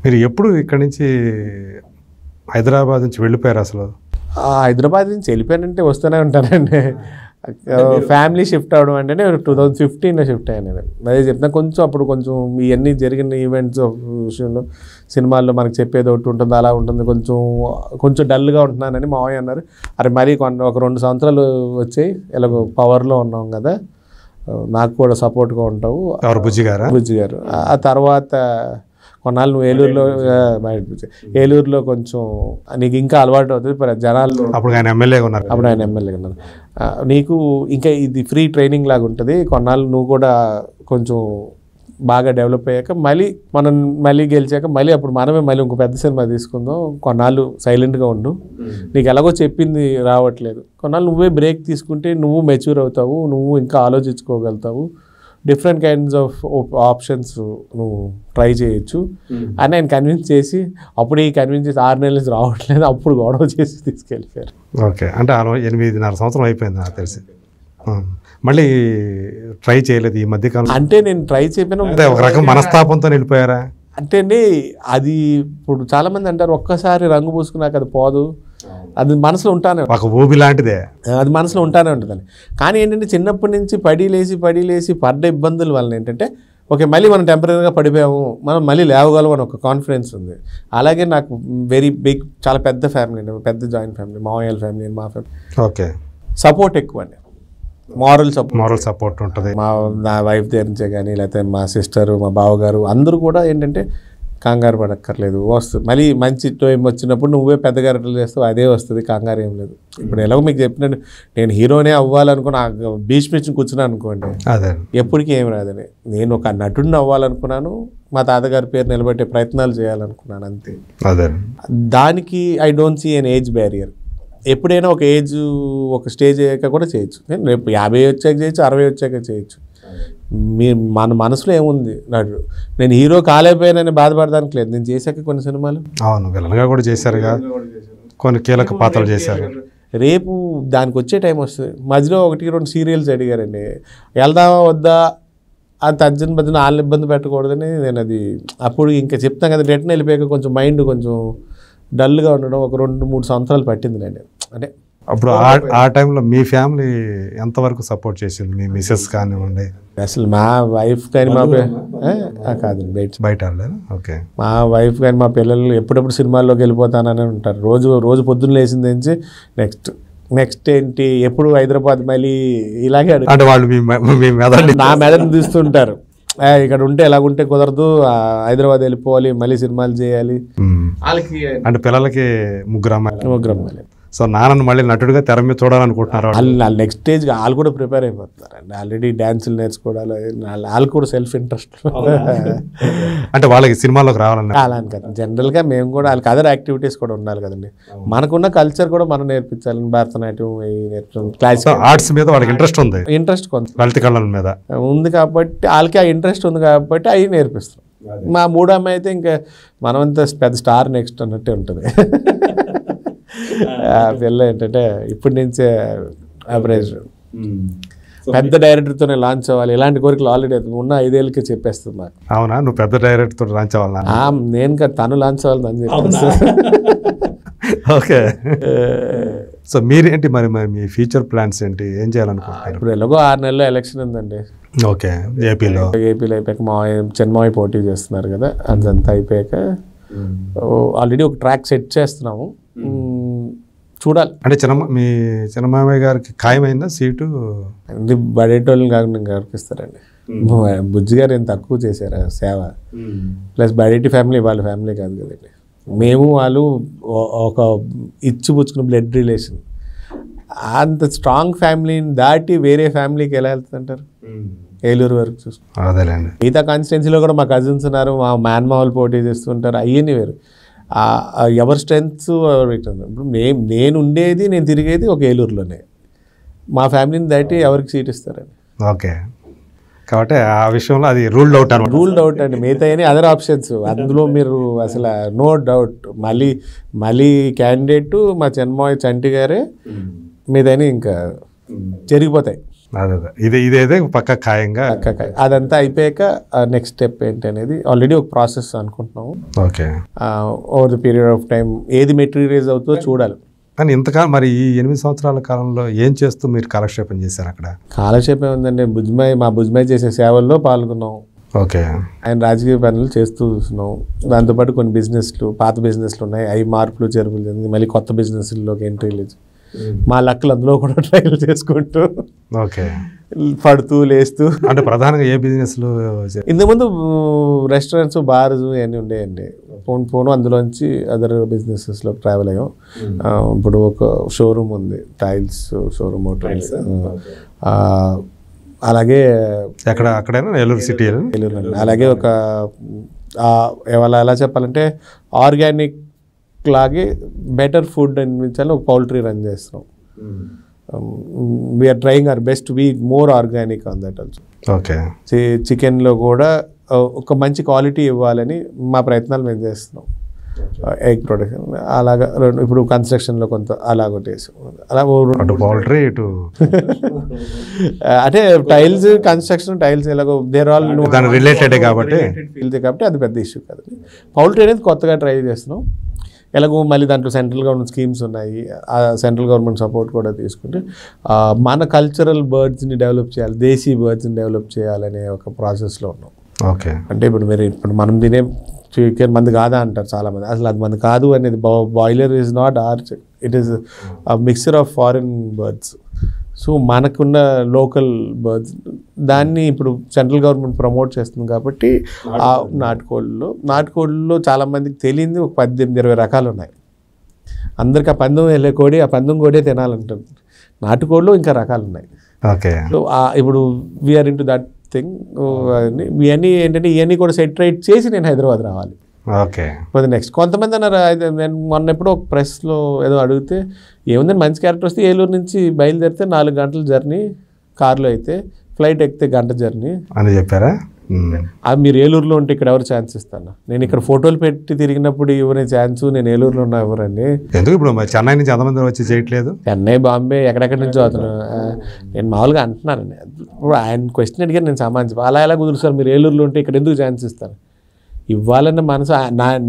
మీరు ఎప్పుడు ఇక్కడి నుంచి హైదరాబాద్ నుంచి వెళ్ళిపోయారు అసలు? హైదరాబాద్ నుంచి వెళ్ళిపోయానంటే వస్తూనే ఉంటానండి. ఫ్యామిలీ షిఫ్ట్ అవడం అంటే నేను 2015లో షిఫ్ట్ అయ్యాను. నేను అదే చెప్తున్నా, కొంచెం అప్పుడు కొంచెం ఇవన్నీ జరిగిన ఈవెంట్స్ విషయంలో సినిమాల్లో మనకు చెప్పేది ఒకటి ఉంటుంది, అలా ఉంటుంది, కొంచెం డల్గా ఉంటున్నానని మావయ్య అన్నారు. అరే మరీ ఒక 2 సంవత్సరాలు వచ్చాయి, ఇలా పవర్లో ఉన్నాం కదా, నాకు కూడా సపోర్ట్గా ఉంటావు. ఎవరు? బుజ్జి గారు. ఆ తర్వాత కొన్నాళ్ళు నువ్వు ఏలూరులో కొంచెం నీకు ఇంకా అలవాటు అవుతుంది జనాలు. అప్పుడు ఆయన ఎమ్మెల్యేగా ఉన్నారు. నీకు ఇంకా ఇది ఫ్రీ ట్రైనింగ్ లాగా ఉంటుంది. కొన్నాళ్ళు నువ్వు కూడా కొంచెం బాగా డెవలప్ అయ్యాక మళ్ళీ గెలిచాక అప్పుడు మనమే ఇంకో పెద్ద సినిమా తీసుకుందాం, కొన్నాళ్ళు సైలెంట్గా ఉండు, నీకు ఎలాగో చెప్పింది రావట్లేదు, కొన్నాళ్ళు నువ్వే బ్రేక్ తీసుకుంటే నువ్వు మెచ్యూర్ అవుతావు, నువ్వు ఇంకా ఆలోచించుకోగలుగుతావు, డిఫరెంట్ కైండ్స్ ఆఫ్ ఆప్షన్స్ నువ్వు ట్రై చేయొచ్చు అని ఆయన కన్విన్స్ చేసి, అప్పుడు 6 నెలల నుంచి రావట్లేదు, అప్పుడు గొడవ చేసి తీసుకెళ్ళిపోయారు. ఓకే, అంటే 8.5 సంవత్సరం అయిపోయింది నాకు తెలిసి. మళ్ళీ ట్రై చేయలేదు ఈ మధ్యకాలం? అంటే నేను ట్రై చేయను, ఒక రకం మనస్తాపంతో వెళ్ళిపోయారా? అంటే అండి అది ఇప్పుడు చాలామంది అంటారు ఒక్కసారి రంగు పూసుకున్నాక అది పోదు, అది మనసులో ఉంటానే, ఒక ఊబి లాంటిదే, అది మనసులో ఉంటానే ఉంటుందని. కానీ ఏంటంటే చిన్నప్పటి నుంచి పడి లేసి పడ్డ ఇబ్బందుల వల్ల ఏంటంటే ఓకే మళ్ళీ మనం టెంపరీగా పడిపోయాము, మనం మళ్ళీ లేవగలం అని ఒక కాన్ఫిడెన్స్ ఉంది. అలాగే నాకు వెరీ బిగ్, చాలా పెద్ద ఫ్యామిలీ అండి, పెద్ద జాయింట్ ఫ్యామిలీ, మావయ్య ఫ్యామిలీ, మా ఫ్యామిలీ. ఓకే, సపోర్ట్ ఎక్కువ అండి, మారల్ సపోర్ట్ ఉంటుంది. నా వైఫ్ దగ్గర నుంచే కానీ, లేకపోతే మా సిస్టరు, మా బావగారు అందరూ కూడా ఏంటంటే కంగారు పడక్కర్లేదు, వస్తుంది మళ్ళీ మంచి టైం వచ్చినప్పుడు నువ్వే పెద్ద క్యారెక్టర్లు చేస్తావు, అదే వస్తుంది, కంగారు ఏం లేదు. ఇప్పుడు ఎలాగో మీకు చెప్పినట్టు నేను హీరోనే అవ్వాలనుకున్నా, బీచ్ మీద కూర్చున్నాను అనుకోండి, ఎప్పటికీ ఏం రాదని. నేను ఒక నటుడిని అవ్వాలనుకున్నాను, మా తాతగారి పేరు నిలబెట్టే ప్రయత్నాలు చేయాలనుకున్నాను, అంతే. దానికి I don't see an age barrier. ఎప్పుడైనా ఒక ఏజ్, ఒక స్టేజ్ అయ్యాక కూడా చేయొచ్చు. నేను రేపు 50 వచ్చాక చేయొచ్చు, 60 వచ్చాక చేయొచ్చు. మన మనసులో ఏముంది, నేను హీరో కాలేకపోయానని బాధపడడానికి లేదు. నేను చేశాక కొన్ని సినిమాలు, అవును, విలన్గా కూడా చేశారుగా, కొన్ని కీలక పాత్రలు చేశారు. రేపు దానికి వచ్చే టైం వస్తుంది. మధ్యలో 1-2 సీరియల్స్ అడిగారండి, వెళ్దామా వద్దా అంత అర్జున్ వాళ్ళని ఇబ్బంది పెట్టకూడదని నేను అది అప్పుడు ఇంకా చెప్తాను కదా, రిటర్న్ వెళ్ళిపోయాక కొంచెం మైండ్ కొంచెం డల్గా ఉండడం ఒక 2-3 సంవత్సరాలు పట్టింది నేను. అంటే అప్పుడు ఆ టైంలో మీ ఫ్యామిలీ ఎంతవరకు సపోర్ట్ చేసింది? మీ మిసెస్ కానివ్వండి, అసలు మా వైఫ్ కానీ కాదు బయట. ఓకే, మా వైఫ్ కానీ మా పిల్లలు ఎప్పుడెప్పుడు సినిమాల్లోకి వెళ్ళిపోతానని ఉంటారు. రోజు పొద్దున్న లేచింది నుంచి నెక్స్ట్ ఏంటి, ఎప్పుడు హైదరాబాద్ మళ్ళీ ఇలాగే అంటే వాళ్ళు నా మెదడుని తీస్తుంటారు. ఇక్కడ ఉంటే ఎలాగుంటే కుదరదు, హైదరాబాద్ వెళ్ళిపోవాలి, మళ్ళీ సినిమాలు చేయాలి. వాళ్ళకి అంటే పిల్లలకి ముగ్గురు అమ్మాయిలు. సో నాన్నను మళ్ళీ నటుడిగా తెర మీద చూడాలనుకుంటున్నారు. వాళ్ళు నెక్స్ట్ స్టేజ్ వాళ్ళు కూడా ప్రిపేర్ అయిపోతున్నారండి, ఆల్రెడీ డ్యాన్సులు నేర్చుకోవడాలి, వాళ్ళు కూడా సెల్ఫ్ ఇంట్రెస్ట్. అంటే వాళ్ళకి సినిమాలోకి రావాలని అలా అని కదా, జనరల్గా మేము కూడా వాళ్ళకి అదర్ యాక్టివిటీస్ కూడా ఉండాలి కదండి. మనకున్న కల్చర్ కూడా మనం నేర్పించాలి. భరతనాట్యం నేర్పించడం, క్లాసికల్ ఆర్ట్స్ మీద వాళ్ళకి ఇంట్రెస్ట్ కొంత లలిత కళల మీద ఉంది కాబట్టి, వాళ్ళకి ఆ ఇంట్రెస్ట్ ఉంది కాబట్టి అవి నేర్పిస్తాం. మా 3వ అమ్మాయి అయితే ఇంకా మనమంతా పెద్ద స్టార్ నెక్స్ట్ అన్నట్టే ఉంటుంది. పిల్ల ఏంటంటే ఇప్పటి నుంచే యావరేజ్ పెద్ద డైరెక్టర్తోనే లాంచ్ అవ్వాలి, ఇలాంటి కోరికలు ఆల్రెడీ ఉన్న 5 ఏళ్ళకే చెప్పేస్తుంది నాకు. అవునా, నువ్వు పెద్ద డైరెక్టర్తో లాంచ్ అవ్వాలా? నేను కదా, తను లాంచ్ అవ్వాలని చెప్పేసి. ఓకే, సో మీరేంటి మరి మీ ఫ్యూచర్ ప్లాన్స్ ఏంటి, ఏం చేయాలనుకుంటున్నారు? ఇప్పుడు ఎలాగో 6 నెలల్లో ఎలక్షన్ ఉందండి. ఓకే, ఏపీలో అయిపోయాక చెన్మావి పోటీ చేస్తున్నారు కదా, అదంతా అయిపోయాక ఆల్రెడీ ఒక ట్రాక్ సెట్ చేస్తున్నాము, చూడాలి. అంటే మీ చిన్నమామయ్య గారికి ఖాయమైందా సీటు? బడేటోళ్ళని కాకుండా గారికి ఇస్తారండి. బుజ్జి గారు ఏం తక్కువ చేశారు సేవ. ప్లస్ బడేటి ఫ్యామిలీ వాళ్ళ ఫ్యామిలీ కాదు కదండి, మేము వాళ్ళు ఒక ఇచ్చిపుచ్చుకున్న బ్లడ్ రిలేషన్. అంత స్ట్రాంగ్ ఫ్యామిలీని దాటి వేరే ఫ్యామిలీకి ఎలా వెళ్తుంటారు? ఏలూరు వరకు చూసుకుంటారు. మిగతా కాన్స్టిట్యున్సీలో కూడా మా కజిన్స్ ఉన్నారు, మా మేనమామలు పోటీ చేస్తుంటారు, అవన్నీ వేరు. ఎవరి స్ట్రెంగ్త్స్ ఇప్పుడు నేను ఉండేది, నేను తిరిగేది ఒక ఏలూరులోనే. మా ఫ్యామిలీని దాటి ఎవరికి సీట్ ఇస్తారండి? ఓకే, కాబట్టి ఆ విషయంలో అది రూల్డ్ అవుట్ అండి. మిగతా అదర్ ఆప్షన్స్, అందులో మీరు అసలు నో డౌట్. మళ్ళీ క్యాండిడేట్ మా చెన్మాయ్ చంటి గారే, మీదని ఇంకా జరిగిపోతాయి. అదే ఇదేదే పక్క ఖాయంగా. అదంతా అయిపోయాక నెక్స్ట్ స్టెప్ ఏంటి అనేది ఆల్రెడీ ఒక ప్రాసెస్ అనుకుంటున్నాము. Okay. Over the period of time ఏది మెటీరియలైజ్ అవుతుందో చూడాలి. కానీ ఇంతకాలం మరి ఈ 8 సంవత్సరాల కాలంలో ఏం చేస్తూ మీరు కాలక్షేపం చేశారు అక్కడ? కాలక్షేపం ఉందండి, మా బుజ్మాయి చేసే సేవల్లో పాల్గొన్నాం. ఓకే. ఆయన రాజకీయ పనులు చేస్తూ చూస్తున్నాం. దాంతోపాటు కొన్ని బిజినెస్లు, పాత బిజినెస్లు ఉన్నాయి, అవి మార్పులు చేర్పులు జరిగింది. మళ్ళీ కొత్త బిజినెస్లోకి ఎంట్రీలు, మా లక్కులు అందులో కూడా ట్రైల్ చేసుకుంటూ ఓకే పడుతూ లేస్తూ. అంటే ప్రధానంగా ఏ బిజినెస్లు? ఇంతకుముందు రెస్టారెంట్స్, బార్స్ ఇవన్నీ ఉండేయండి. పోను అందులోంచి అదర్ బిజినెసెస్లో ట్రావెల్ అయ్యాం. ఇప్పుడు ఒక షోరూమ్ ఉంది, టైల్స్ షోరూమ్ టైల్స్. అలాగే అక్కడైనా ఏలూరు సిటీ. అలాగే ఒక ఎలా చెప్పాలంటే ఆర్గానిక్ లాగే బెటర్ ఫుడ్ అనిపించాలి, ఒక పౌల్ట్రీ రన్ చేస్తున్నాం. We're trying our best be more organic on that also. Okay. చికెన్లో కూడా ఒక మంచి క్వాలిటీ ఇవ్వాలని మా ప్రయత్నాలు మేము చేస్తున్నాం. ఎగ్ ప్రొడక్షన్ అలాగా ఇప్పుడు కన్స్ట్రక్షన్లో కొంత అలాగొట్టి అలా పౌల్ట్రీ అంటే టైల్స్ కన్స్ట్రక్షన్ టైల్స్ ఎలాగో దేర్ ఆల్ రిలేటెడ్ కాబట్టి అది పెద్ద ఇష్యూ కాదు. పౌల్ట్రీ అనేది కొత్తగా ట్రై చేస్తున్నాం. ఎలాగో మళ్ళీ దాంట్లో సెంట్రల్ గవర్నమెంట్ స్కీమ్స్ ఉన్నాయి, ఆ సెంట్రల్ గవర్నమెంట్ సపోర్ట్ కూడా తీసుకుంటే మన కల్చరల్ బర్డ్స్ని డెవలప్ చేయాలి, దేశీ బర్డ్స్ని డెవలప్ చేయాలనే ఒక ప్రాసెస్లో ఉన్నాం. ఓకే. అంటే ఇప్పుడు మనం తినే చికెన్ మంది కాదా అంటారు చాలామంది. అసలు అది మంది కాదు అనేది. Boiler is not our, it is mixture of foreign birds. So మనకున్న లోకల్ బర్డ్స్ దాన్ని ఇప్పుడు సెంట్రల్ గవర్నమెంట్ ప్రమోట్ చేస్తుంది కాబట్టి ఆ నాటుకోళ్ళలో చాలామందికి తెలియంది ఒక 18-20 రకాలు ఉన్నాయి. అందరికి ఆ పందెం వెళ్ళే కోడి, ఆ పందెం కోడే తినాలంటారు. నాటుకోళ్ళు ఇంకా రకాలు ఉన్నాయి. ఓకే. సో ఇప్పుడు we're in to that thing. ఇవన్నీ ఏంటంటే ఇవన్నీ కూడా సెటరేట్ చేసి నేను హైదరాబాద్ రావాలి. ఓకే. నెక్స్ట్ కొంతమంది అన్నారు, నేను మొన్న ఎప్పుడో ఒక ప్రెస్లో ఏదో అడిగితే ఏముందని మంచి క్యారెక్టర్ వస్తే ఏలూరు నుంచి బయలుదేరితే 4 గంటల జర్నీ, కార్లో అయితే ఫ్లైట్ ఎక్కితే గంట జర్నీ అని చెప్పారా? అది మీరు ఏలూరులో ఉంటే ఇక్కడ ఎవరు ఛాన్స్ ఇస్తాను? నేను ఇక్కడ ఫోటోలు పెట్టి తిరిగినప్పుడు ఎవరి ఛాన్స్, నేను ఏలూరులో ఉన్నా ఎవరండి? ఎందుకు ఇప్పుడు చెన్నై నుంచి అంతమంది వచ్చి చేయట్లేదు? చెన్నై, బాంబే ఎక్కడెక్కడి నుంచి అవుతున్నాను. నేను మామూలుగా అంటున్నానండి. ఇప్పుడు ఆయన క్వశ్చన్ అడిగారు, నేను సమాధానం అలా ఎలా కుదురుస్తారు? మీరు ఏలూరులో ఉంటే ఇక్కడ ఎందుకు ఛాన్స్ ఇస్తాను? ఇవ్వాలన్న మనసు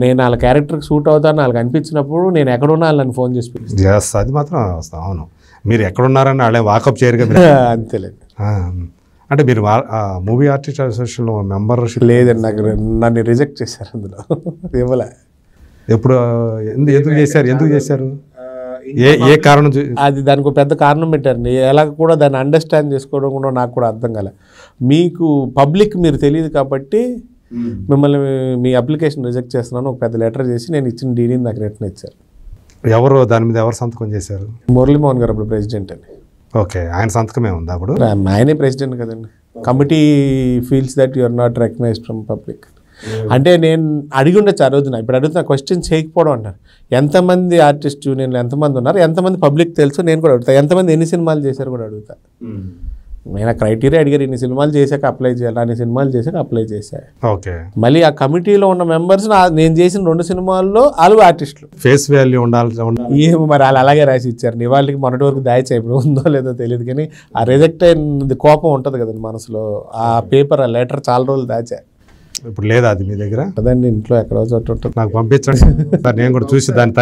నేను వాళ్ళ క్యారెక్టర్కి సూట్ అవుతాను వాళ్ళకి అనిపించినప్పుడు నేను ఎక్కడున్నా వాళ్ళని ఫోన్ చేసి పిలుస్తాను. అది మాత్రం అవును. మీరు ఎక్కడున్నారని వాళ్ళే వాకప్ చేయరు కదా. అంతేలేదు. అంటే మీరు మూవీ ఆర్టిస్ట్ అసోసియేషన్లో మెంబర్షిప్ లేదండి. నన్ను రిజెక్ట్ చేశారు అందులో. ఇవ్వలే. ఎప్పుడు ఎందుకు చేశారు? ఏ కారణం? అది దానికి ఒక పెద్ద కారణం పెట్టారండి. ఎలా కూడా దాన్ని అండర్స్టాండ్ చేసుకోవడం కూడా నాకు కూడా అర్థం కాలే. మీకు పబ్లిక్ మీరు తెలియదు కాబట్టి మిమ్మల్ని మీ అప్లికేషన్ రిజెక్ట్ చేస్తున్నాను ఒక పెద్ద లెటర్ చేసి నేను ఇచ్చిన డీడీని నాకు రిటర్న్ ఇచ్చారు. దాని మీద ఎవరు సంతకం చేశారు? మురళీమోహన్ గారు అప్పుడు ప్రెసిడెంట్ అండి. ఓకే. ఆయన సంతకమే ఉంది అప్పుడు? ఆయనే ప్రెసిడెంట్ కదండి. Committee feels that you are not recognised from public. అంటే నేను అడిగి ఉండొచ్చు ఆ రోజున. ఇప్పుడు అడుగుతున్న క్వశ్చన్ చేయకపోవడం అంటారు. ఎంతమంది ఆర్టిస్ట్ యూనియన్లు ఎంతమంది ఉన్నారు, ఎంతమంది పబ్లిక్ తెలుసు నేను కూడా అడుగుతా. ఎంతమంది ఎన్ని సినిమాలు చేశారు కూడా అడుగుతా. నేను ఆ క్రైటీరియా అడిగారు, ఇన్ని సినిమాలు చేశాక అప్లై చేయాలి, అన్ని సినిమాలు చేశాక అప్లై చేశాను. ఓకే. మళ్ళీ ఆ కమిటీలో ఉన్న మెంబర్స్ నేను చేసిన 2 సినిమాల్లో వాళ్ళు ఆర్టిస్టులు. ఫేస్ వాల్యూ ఉండాలి. ఏమో మరి వాళ్ళు అలాగే రాసి ఇచ్చారు. ఇవాళకి మొన్నటి వరకు దాయిచా, ఇప్పుడు ఉందో లేదో తెలియదు. కానీ ఆ రిజెక్ట్ అయినది కోపం ఉంటుంది కదండి మనసులో. ఆ పేపర్, ఆ లెటర్ చాలా రోజులు దాచా. ఇప్పుడు లేదా అది మీ దగ్గర? అదండి ఇంట్లో ఎక్కడో చోట ఉంటుంది. నాకు పంపించండి. నేను కూడా చూసి దాన్ని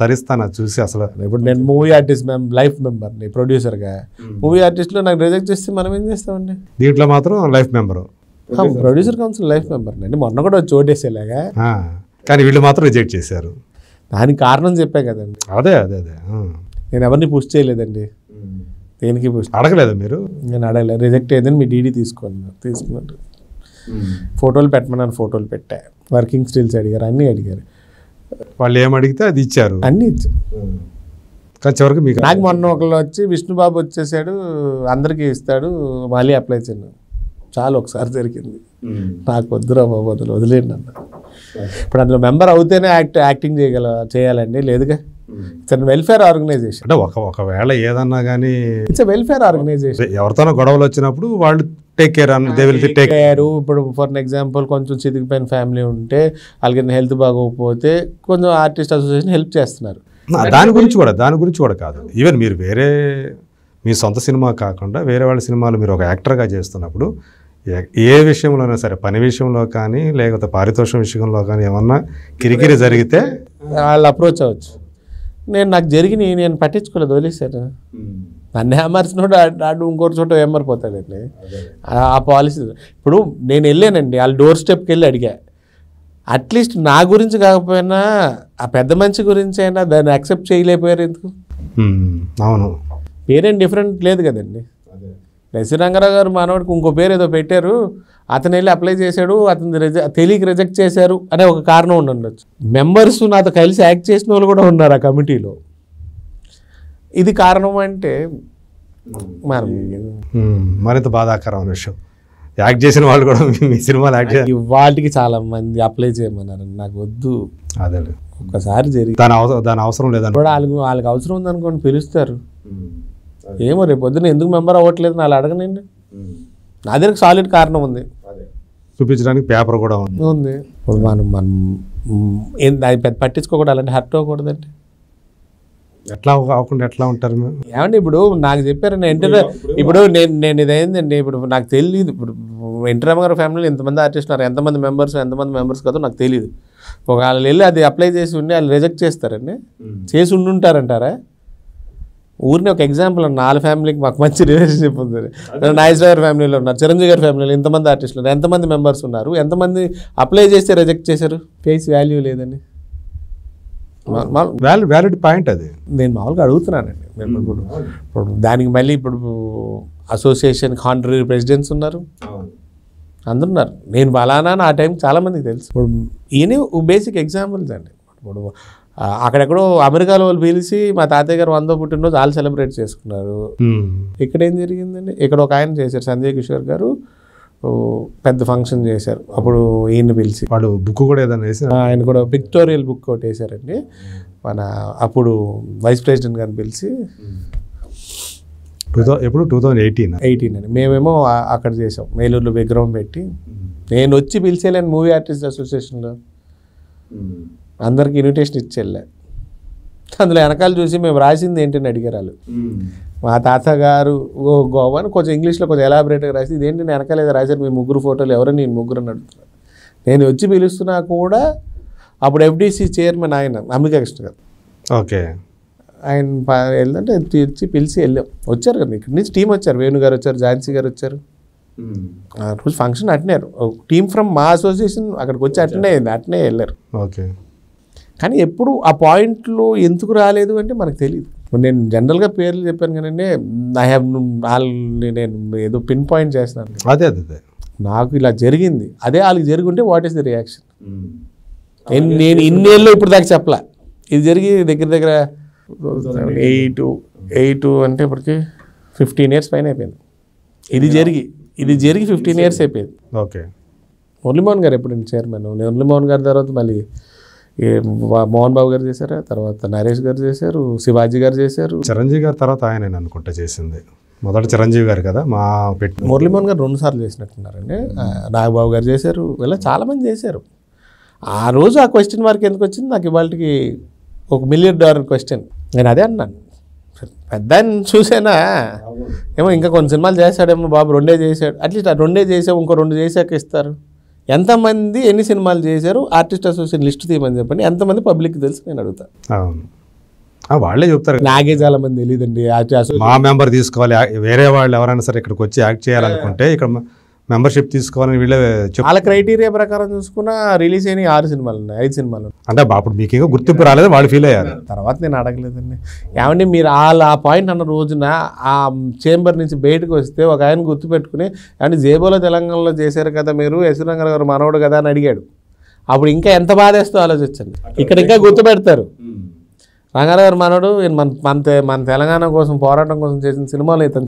తరిస్తాను చూసి. అసలు ఇప్పుడు నేను మూవీ ఆర్టిస్ట్ లైఫ్ మెంబర్ని, ప్రొడ్యూసర్గా. మూవీ ఆర్టిస్ట్లో నాకు రిజెక్ట్ చేస్తే మనం ఏం చేస్తామండి? దీంట్లో మాత్రం life member, producer council life member అండి. మొన్న కూడా చోటేసేలాగా. కానీ వీళ్ళు మాత్రం రిజెక్ట్ చేశారు. దానికి కారణం చెప్పే కదండి. అదే నేను ఎవరిని పుష్ చేయలేదండి. దేనికి పుష్ అడగలేదు మీరు? నేను అడగలేదు. రిజెక్ట్ అయ్యిందని మీ డీడీ తీసుకున్నట్టు ఫోటోలు పెట్టమని ఫోటోలు పెట్టా. వర్కింగ్ స్టిల్స్ అడిగారు, అన్నీ అడిగారు. వాళ్ళు ఏమడిగితే అది ఇచ్చారు, అన్నీ ఇచ్చారు. కానీ చివరికి మీకు నాకు మొన్న ఒకళ్ళు వచ్చి విష్ణుబాబు వచ్చేసాడు, అందరికీ ఇస్తాడు, మళ్ళీ అప్లై చేయను. చాలా ఒకసారి జరిగింది. నాకు వద్దురా బాబు, వదిలేండి అన్న. ఇప్పుడు అందులో మెంబర్ అవుతేనే యాక్టింగ్ చేయాలండి, లేదుగా. It's welfare organisation. అంటే ఒకవేళ ఏదన్నా కానీ ఇట్స్ వెల్ఫేర్ ఆర్గనైజేషన్. ఎవరితోనో గొడవలు వచ్చినప్పుడు వాళ్ళు టేక్ కేర్ ఇప్పుడు ఫర్ ఎగ్జాంపుల్ కొంచెం చితికిపోయిన ఫ్యామిలీ ఉంటే వాళ్ళకి హెల్త్ బాగోకపోతే కొంచెం ఆర్టిస్ట్ అసోసియేషన్ హెల్ప్ చేస్తున్నారు. దాని గురించి కూడా కాదు. ఈవెన్ మీరు వేరే మీ సొంత సినిమా కాకుండా వేరే వాళ్ళ సినిమాలు మీరు ఒక యాక్టర్గా చేస్తున్నప్పుడు ఏ విషయంలోనైనా సరే, పని విషయంలో కానీ లేకపోతే పారితోషం విషయంలో కానీ ఏమన్నా కిరికిరి జరిగితే వాళ్ళు అప్రోచ్ అవ్వచ్చు. నాకు జరిగినాయి, నేను పట్టించుకోలేదు, వదిలేశాను. నన్ను ఏమర్చినోడు ఆడు ఇంకోటి చోట ఏమరిపోతాడండి. ఆ పాలసీ. ఇప్పుడు నేను వెళ్ళానండి, వాళ్ళ డోర్ స్టెప్కి వెళ్ళి అడిగా, అట్లీస్ట్ నా గురించి కాకపోయినా ఆ పెద్ద మనిషి గురించి అయినా దాన్ని యాక్సెప్ట్ చేయలేకపోయారు ఎందుకు? అవును, పేరేం డిఫరెంట్ లేదు కదండి. ఎస్వి రంగారావు గారు మనవాడికి ఇంకో పేరు ఏదో పెట్టారు, అతను వెళ్ళి అప్లై చేశాడు, అతను తెలియక రిజెక్ట్ చేశారు అనే ఒక కారణం ఉండొచ్చు. మెంబర్స్ నాతో కలిసి యాక్ట్ చేసిన వాళ్ళు కూడా ఉన్నారు ఆ కమిటీలో. ఇది కారణం అంటే మనం మరింత బాధాకరమైన విషయం. యాక్ట్ చేసిన వాళ్ళు కూడా మీ సినిమాలు యాక్ట్ చేయాలి. వాళ్ళకి చాలా మంది అప్లై చేయమన్నారు, నాకు వద్దు. అదే ఒక్కసారి జరిగి దాని అవసరం లేదని వాళ్ళకి అవసరం ఉందనుకోండి పిలుస్తారు. ఏమో రేపు పొద్దున్న ఎందుకు మెంబర్ అవ్వట్లేదు వాళ్ళు అడగనండి. నా దగ్గర సాలిడ్ కారణం ఉంది, చూపించడానికి పేపర్ కూడా ఉంది. ఇప్పుడు మనం అది పెద్ద పట్టించుకోకూడదు, అలాంటి హర్ట్ అవ్వకూడదండి. ఎట్లా అవ్వకుండా ఎట్లా ఉంటారు మీరు? ఏమండి ఇప్పుడు నాకు చెప్పారు, ఇప్పుడు నేను ఇదైందండి. ఇప్పుడు నాకు తెలియదు, ఇప్పుడు ఎన్టీ రామారావు గారి ఫ్యామిలీలో ఎంతమంది ఆర్టిస్ట్ ఉన్నారు, ఎంతమంది మెంబర్స్ కాదో నాకు తెలియదు. ఒకవేళ వెళ్ళి అది అప్లై చేసి ఉండి వాళ్ళు రిజెక్ట్ చేస్తారండి, చేసి ఉండుంటారంటారా? ఊరిని ఒక ఎగ్జాంపుల్ అన్న, వాళ్ళ ఫ్యామిలీకి మాకు మంచి రిలేషన్షిప్ ఉంది. నాగేశ్వర గారి ఫ్యామిలీలో ఉన్నారు, చిరంజీవి గారి ఫ్యామిలీలో ఎంతమంది ఆర్టిస్టులు ఉన్నారు, ఎంతమంది మెంబర్స్ ఉన్నారు, ఎంతమంది అప్లై చేస్తే రిజెక్ట్ చేశారు? ఫేస్ వాల్యూ లేదని వ్యాలిడ్ పాయింట్ అది. నేను మామూలుగా అడుగుతున్నానండి. ఇప్పుడు దానికి మళ్ళీ ఇప్పుడు అసోసియేషన్ కాంట్రీ ప్రెసిడెంట్స్ ఉన్నారు, అందరు ఉన్నారు. నేను బలానా ఆ టైం చాలామందికి తెలుసు. ఇప్పుడు ఈయన బేసిక్ ఎగ్జాంపుల్స్ అండి. ఇప్పుడు అక్కడెక్కడో అమెరికాలో వాళ్ళు పిలిచి మా తాతయ్య గారు 100వ పుట్టినరోజు వాళ్ళు సెలబ్రేట్ చేసుకున్నారు. ఇక్కడ ఏం జరిగిందండి, ఇక్కడ ఒక ఆయన చేశారు, సంజయ్ కిషోర్ గారు పెద్ద ఫంక్షన్ చేశారు. అప్పుడు ఈయన్ని పిలిచి వాడు బుక్ కూడా ఏదైనా వేసి ఆయన కూడా పిక్టోరియల్ బుక్ ఒకటి వేశారండి. మన అప్పుడు వైస్ ప్రెసిడెంట్ గారిని పిలిచి ఎప్పుడు 2018 అండి. మేమేమో అక్కడ చేసాం, మేలూరులో విగ్రహం పెట్టి. నేను వచ్చి పిలిచేలేను మూవీ ఆర్టిస్ట్ అసోసియేషన్లో, అందరికి ఇన్విటేషన్ ఇచ్చేళ్ళా. అందులో వెనకాల చూసి మేము రాసింది ఏంటని అడిగారు వాళ్ళు. మా తాతగారు గోవా అని కొంచెం ఇంగ్లీష్లో కొంచెం ఎలాబరేట్గా రాసి, ఇదేంటి నేను వెనకాల ఏదో రాశారు, మీ ముగ్గురు ఫోటోలు ఎవరని నేను ముగ్గురు అని అడుగుతున్నాను. నేను వచ్చి పిలుస్తున్నా కూడా అప్పుడు FDC చైర్మన్ ఆయన అంబికా కృష్ణ గారు. ఓకే, ఆయన వెళ్తుంటే వచ్చి పిలిచి వెళ్ళాం. వచ్చారు కదా ఇక్కడి నుంచి టీం వచ్చారు, వేణు గారు వచ్చారు, ఝాన్సీ గారు వచ్చారు. ఆ రోజు ఫంక్షన్ అటెండారు. టీం ఫ్రమ్ మా అసోసియేషన్ అక్కడికి వచ్చి అటెండ్ వెళ్ళారు. ఓకే, కానీ ఎప్పుడు ఆ పాయింట్లో ఎందుకు రాలేదు అంటే మనకు తెలియదు. నేను జనరల్గా పేర్లు చెప్పాను కానీ నేను ఏదో పిన్ పాయింట్ చేస్తున్నాను. అదే నాకు ఇలా జరిగింది, అదే వాళ్ళకి జరిగి వాట్ ఈస్ ది రియాక్షన్? నేను ఇన్నేళ్ళు ఇప్పుడు దాకా చెప్పలే. ఇది జరిగి దగ్గర 8 అంటే ఇప్పటికి 15 years పైన అయిపోయింది. ఇది జరిగి 15 years అయిపోయింది. ఓకే, మురళీమోహన్ గారు ఎప్పుడు చైర్మన్, మురళీమోహన్ గారి తర్వాత మళ్ళీ మోహన్ బాబు గారు చేశారు, తర్వాత నరేష్ గారు చేశారు, శివాజీ గారు చేశారు, చిరంజీవి గారి తర్వాత ఆయన అనుకుంటా చేసింది. మొదట చిరంజీవి గారు కదా మా మురళీమోహన్ గారు 2 సార్లు చేసినట్టున్నారండి. నాగబాబు గారు చేశారు, ఇలా చాలామంది చేశారు. ఆ రోజు ఆ క్వశ్చన్ మార్క్ ఎందుకు వచ్చింది నాకు ఇవాళకి $1 million క్వశ్చన్. నేను అదే అన్నాను, పెద్ద చూసేనా ఏమో ఇంకా కొన్ని సినిమాలు చేశాడేమో బాబు, 2 చేశాడు, అట్లీస్ట్ ఆ 2 చేసావు, ఇంకో 2 చేశాక ఇస్తారు. ఎంతమంది ఎన్ని సినిమాలు చేశారు ఆర్టిస్ట్ అసోసియేషన్ లిస్ట్ తీయమని చెప్పండి, ఎంతమంది పబ్లిక్ తెలుసు నేను అడుగుతాను. వాళ్ళే చెప్తారు, నాకే చాలా మంది తెలియదండి. మా మెంబర్ తీసుకోవాలి, వేరే వాళ్ళు ఎవరైనా సరే ఇక్కడికి వచ్చి యాక్ట్ చేయాలనుకుంటే ఇక్కడ మెంబర్షిప్ తీసుకోవాలని వీళ్ళే వాళ్ళ క్రైటీరియా ప్రకారం చూసుకున్నా రిలీజ్ అయిన 6 సినిమాలు ఉన్నాయి, 5 సినిమాలు. అంటే అప్పుడు మీకు ఇంకా గుర్తింపు రాలేదు, వాళ్ళు ఫీల్ అయ్యారు. తర్వాత నేను అడగలేదండి, ఏమంటే మీరు ఆ పాయింట్ అన్న రోజున ఆ చేంబర్ నుంచి బయటకు వస్తే ఒక ఆయన గుర్తుపెట్టుకుని, ఏమంటే జేబోలో తెలంగాణలో చేశారు కదా మీరు, ఎస్వి రంగారావు గారు మనవడు కదా అని అడిగాడు. అప్పుడు ఇంకా ఎంత బాధేస్తూ ఆలోచించండి. ఇక్కడ ఇంకా గుర్తుపెడతారు, రంగారావు గారు మనవడు మన తెలంగాణ కోసం పోరాటం కోసం చేసిన సినిమాలు ఇతను